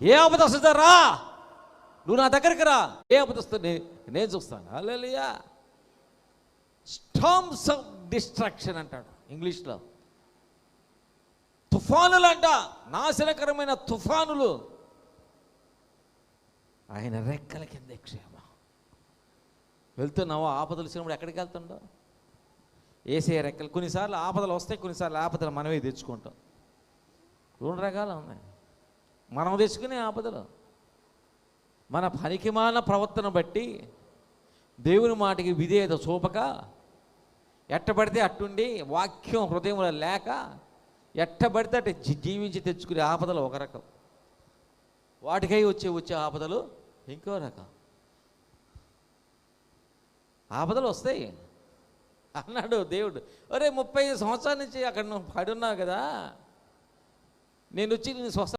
ఏ ఆపద వస్తుందా రా, నువ్వు నా దగ్గరికి రా. ఏ ఆపద వస్తుంది నేను చూస్తాను. హల్లెలూయా. స్టార్మ్స్ ఆఫ్ డిస్ట్రాక్షన్ అంటాడు ఇంగ్లీష్లో. తుఫానులు అంట, నాశనకరమైన తుఫానులు ఆయన రెక్కల కింద క్షేమ. వెళ్తున్నావు ఆపదలు వచ్చినప్పుడు ఎక్కడికి వెళ్తుండో? ఏసే రెక్కలు. కొన్నిసార్లు ఆపదలు వస్తాయి, కొన్నిసార్లు ఆపదలు మనమే తెచ్చుకుంటాం. రెండు రకాలు ఉన్నాయి. మనం తెచ్చుకునే ఆపదలు మన పనికిమాల ప్రవర్తన బట్టి దేవుని మాటకి విధేయత చూపక ఎట్టబడితే అట్టుండి వాక్యం హృదయంలో లేక ఎట్టబడితే అటు జీవించి తెచ్చుకునే ఆపదలు ఒక రకం, వాటికై వచ్చే ఆపదలు ఇంకో రకం. ఆపదలు వస్తాయి అన్నాడు దేవుడు. ఒరే 35 సంవత్సరాల నుంచి అక్కడ నువ్వు పడున్నావు కదా, నేను వచ్చి నేను స్వస్థ